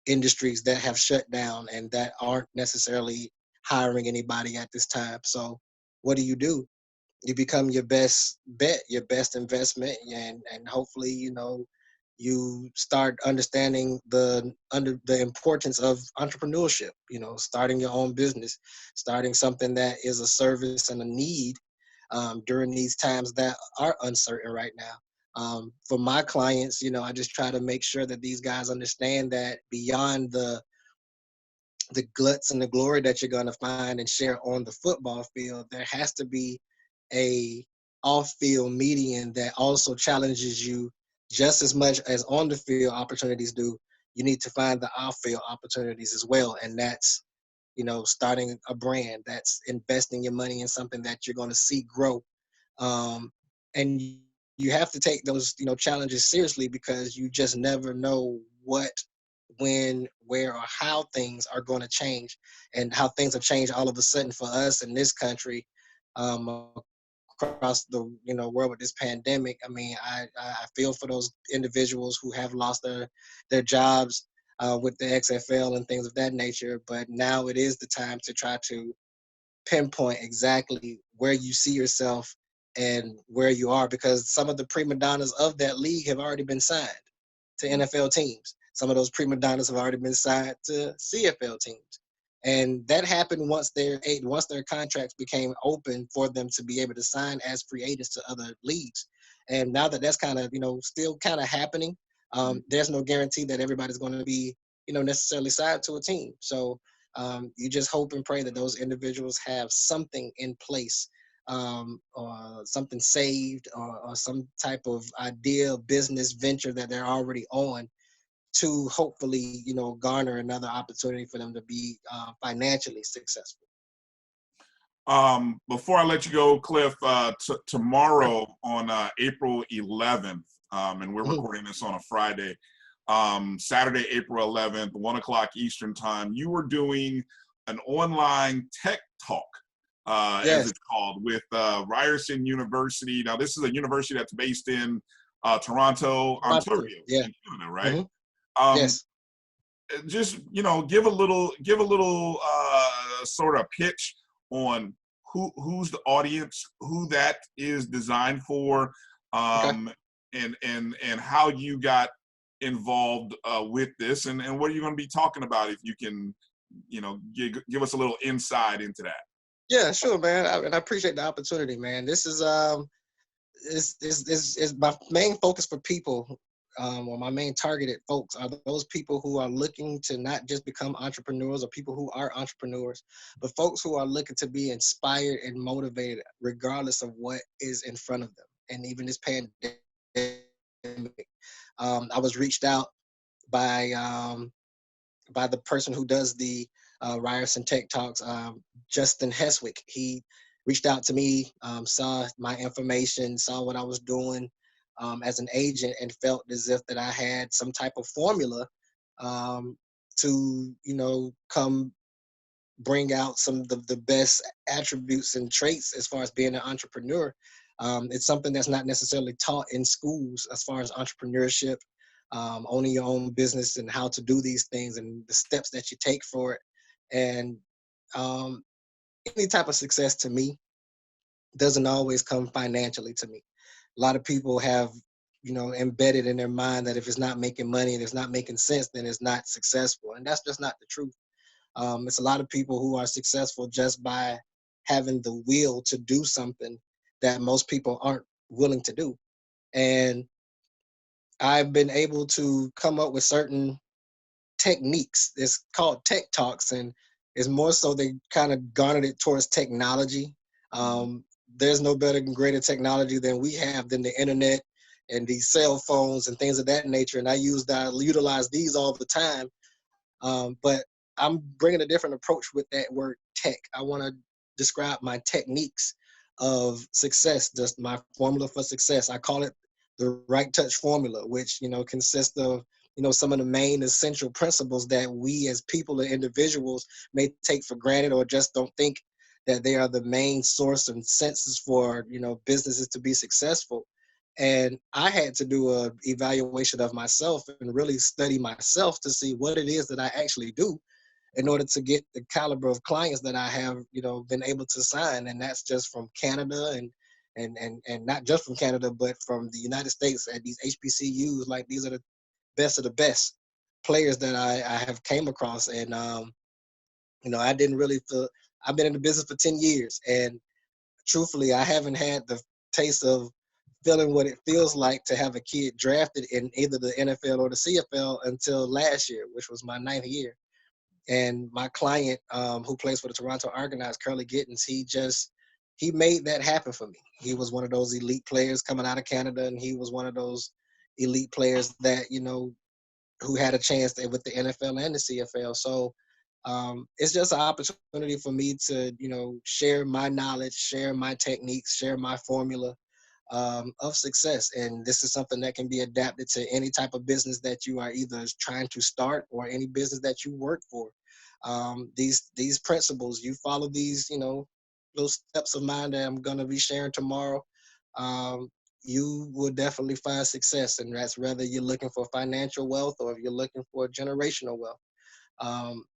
industries that have shut down and that aren't necessarily hiring anybody at this time. So what do? You become your best bet, your best investment, and hopefully, you start understanding the importance of entrepreneurship. Starting your own business, starting something that is a service and a need during these times that are uncertain right now. For my clients, I just try to make sure that these guys understand that beyond the glitz and the glory that you're going to find and share on the football field, there has to be a off-field median that also challenges you just as much as on the field opportunities do. You need to find the off-field opportunities as well, and that's starting a brand. That's investing your money in something that you're going to see grow, and you have to take those challenges seriously because you just never know what, when, where, or how things are going to change, and how things have changed all of a sudden for us in this country, across the world with this pandemic. I mean, I feel for those individuals who have lost their jobs with the XFL and things of that nature. But now it is the time to try to pinpoint exactly where you see yourself and where you are, because some of the prima donnas of that league have already been signed to NFL teams. Some of those prima donnas have already been signed to CFL teams. And that happened once their contracts became open for them to be able to sign as free agents to other leagues. And now that that's kind of, still kind of happening, there's no guarantee that everybody's going to be, necessarily signed to a team. So you just hope and pray that those individuals have something in place, or something saved, or some type of idea, business venture that they're already on, to hopefully, garner another opportunity for them to be financially successful. Before I let you go, Cliff, tomorrow on April 11th, and we're recording this on a Friday, Saturday, April 11th, 1 o'clock Eastern time, you were doing an online tech talk, Yes. as it's called, with Ryerson University. Now, this is a university that's based in Toronto, Ontario, Yeah. in Canada, right? Yes. Just give a little sort of pitch on who's the audience, who that is designed for, Okay. and how you got involved with this, and what are you going to be talking about, if you can give us a little insight into that. Yeah, sure, man. And I appreciate the opportunity, man. This is is my main focus for people, or my main targeted folks are those people who are looking to not just become entrepreneurs or people who are entrepreneurs, but folks who are looking to be inspired and motivated regardless of what is in front of them. And even this pandemic, I was reached out by the person who does the Ryerson Tech Talks, Justin Heswick. He reached out to me, saw my information, saw what I was doing as an agent, and felt as if that I had some type of formula to, come bring out some of the best attributes and traits as far as being an entrepreneur. It's something that's not necessarily taught in schools as far as entrepreneurship, owning your own business and how to do these things and the steps that you take for it. And any type of success to me doesn't always come financially to me. A lot of people have, embedded in their mind that if it's not making money and it's not making sense, then it's not successful. And that's just not the truth. It's a lot of people who are successful just by having the will to do something that most people aren't willing to do. And I've been able to come up with certain techniques. It's called Tech Talks, and it's more so they kind of garnered it towards technology. There's no better and greater technology than we have than the internet and these cell phones and things of that nature. And I utilize these all the time. But I'm bringing a different approach with that word tech. I want to describe my techniques of success, just my formula for success. I call it the right touch formula, which, consists of, some of the main essential principles that we as people and individuals may take for granted or just don't think that they are the main source and senses for, businesses to be successful. And I had to do a evaluation of myself and really study myself to see what it is that I actually do in order to get the caliber of clients that I have, been able to sign. And that's just from Canada and not just from Canada, but from the United States at these HBCUs. Like, these are the best of the best players that I have came across. And, I didn't really feel, I've been in the business for 10 years. And truthfully, I haven't had the taste of feeling what it feels like to have a kid drafted in either the NFL or the CFL until last year, which was my 9th year. And my client, who plays for the Toronto Argonauts, Curly Gittins, he made that happen for me. He was one of those elite players coming out of Canada, and he was one of those elite players that, who had a chance with the NFL and the CFL. So it's just an opportunity for me to, share my knowledge, share my techniques, share my formula of success. And this is something that can be adapted to any type of business that you are either trying to start or any business that you work for. These principles, you follow these, little steps of mine that I'm going to be sharing tomorrow. You will definitely find success. And that's whether you're looking for financial wealth or if you're looking for generational wealth.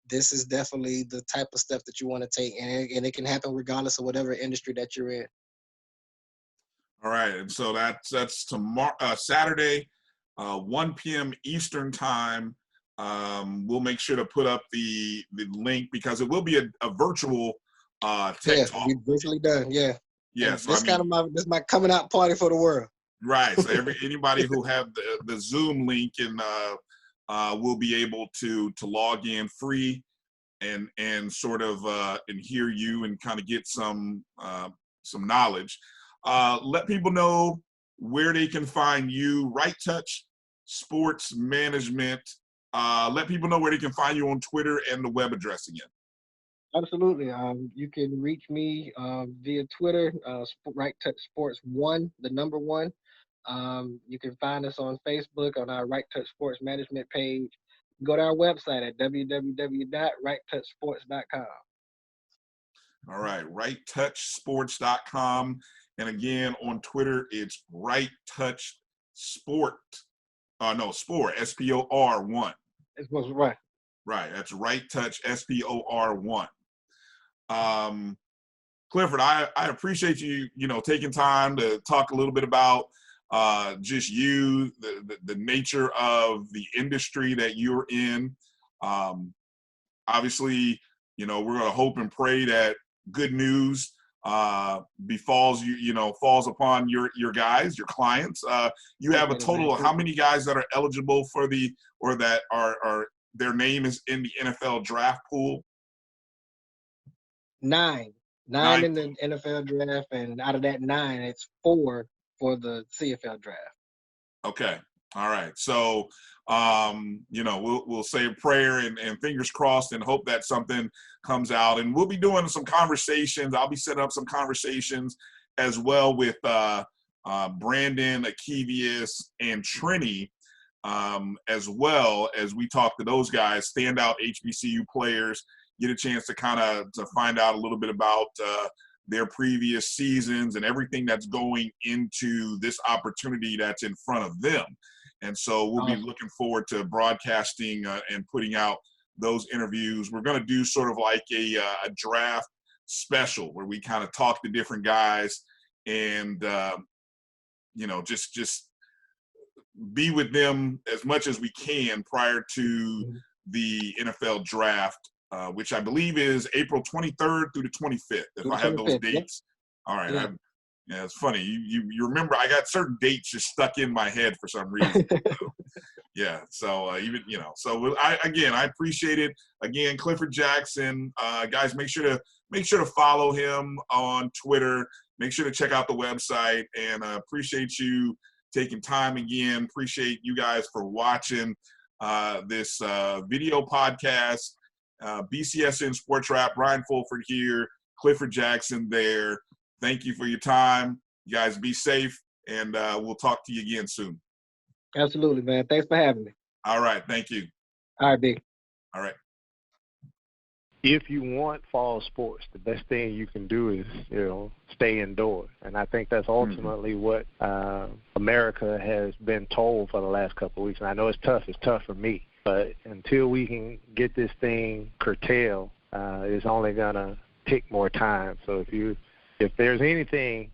This is definitely the type of stuff that you want to take, and it can happen regardless of whatever industry that you're in. All right, and so that's tomorrow, Saturday, 1 p.m. Eastern time. We'll make sure to put up the link because it will be a virtual tech talk. We virtually done. Yeah. Yeah. And so this this is my coming out party for the world. Right. So anybody who have the Zoom link and will be able to log in free and sort of and hear you and kind of get some knowledge. Let people know where they can find you. Right Touch Sports Management. Let people know where they can find you on Twitter and the web address again. Absolutely. You can reach me via Twitter, Right Touch Sports 1, the number 1. You can find us on Facebook on our Right Touch Sports Management page. Go to our website at www.righttouchsports.com. All right, righttouchsports.com. And again, on Twitter, it's Right Touch Sport. Sport, SPOR 1. It was right. Right, that's Right Touch SPOR 1. Clifford, I appreciate you, taking time to talk a little bit about just you, the nature of the industry that you're in. Obviously, we're going to hope and pray that good news befalls falls upon your guys, your clients. You have a total of how many guys that are eligible for or that are their name is in the NFL draft pool? 9 in the NFL draft, and out of that 9, it's 4 for the CFL draft. Okay. All right. So, we'll say a prayer and fingers crossed and hope that something comes out. And we'll be doing some conversations. I'll be setting up some conversations as well with Brandon, Akivius, and Trini, as well as we talk to those guys, standout HBCU players, get a chance to to find out a little bit about their previous seasons and everything that's going into this opportunity that's in front of them. And so we'll be looking forward to broadcasting and putting out those interviews. We're going to do sort of like a draft special where we kind of talk to different guys and, just be with them as much as we can prior to the NFL draft, which I believe is April 23rd through the 25th, if I have those dates. Yep. All right. Yeah. It's funny. You remember I got certain dates just stuck in my head for some reason. Yeah. So I appreciate it. Again, Clifford Jackson, guys, make sure to follow him on Twitter. Make sure to check out the website, and appreciate you taking time again. Appreciate you guys for watching this video podcast. BCSN SportsWrap, Bryan Fulford here, Clifford Jackson there. Thank you for your time. You guys be safe, and we'll talk to you again soon. Absolutely, man. Thanks for having me. All right. Thank you. All right, big. All right. If you want fall sports, the best thing you can do is, stay indoors. And I think that's ultimately what America has been told for the last couple of weeks. And I know it's tough. It's tough for me. But until we can get this thing curtailed, it's only going to take more time. So if there's anything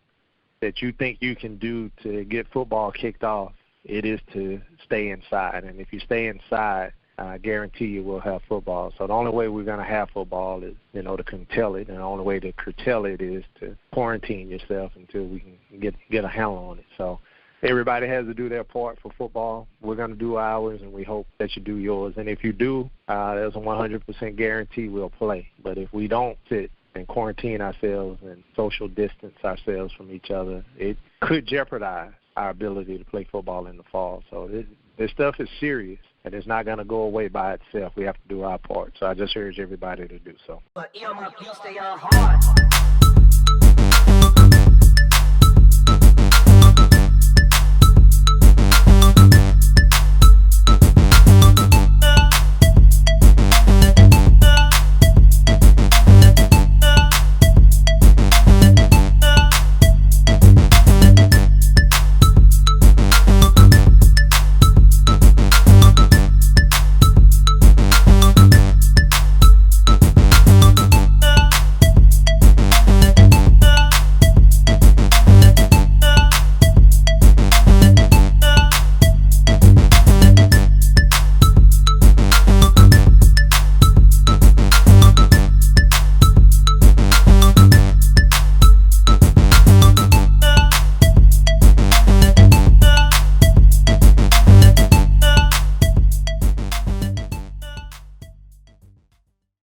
that you think you can do to get football kicked off, it is to stay inside. And if you stay inside, I guarantee you we'll have football. So the only way we're going to have football is, to curtail it. And the only way to curtail it is to quarantine yourself until we can get a handle on it. So everybody has to do their part for football. We're going to do ours, and we hope that you do yours. And if you do, there's a 100% guarantee we'll play. But if we don't sit and quarantine ourselves and social distance ourselves from each other, it could jeopardize our ability to play football in the fall. So this stuff is serious, and it's not going to go away by itself. We have to do our part. So I just urge everybody to do so. But you stay hard.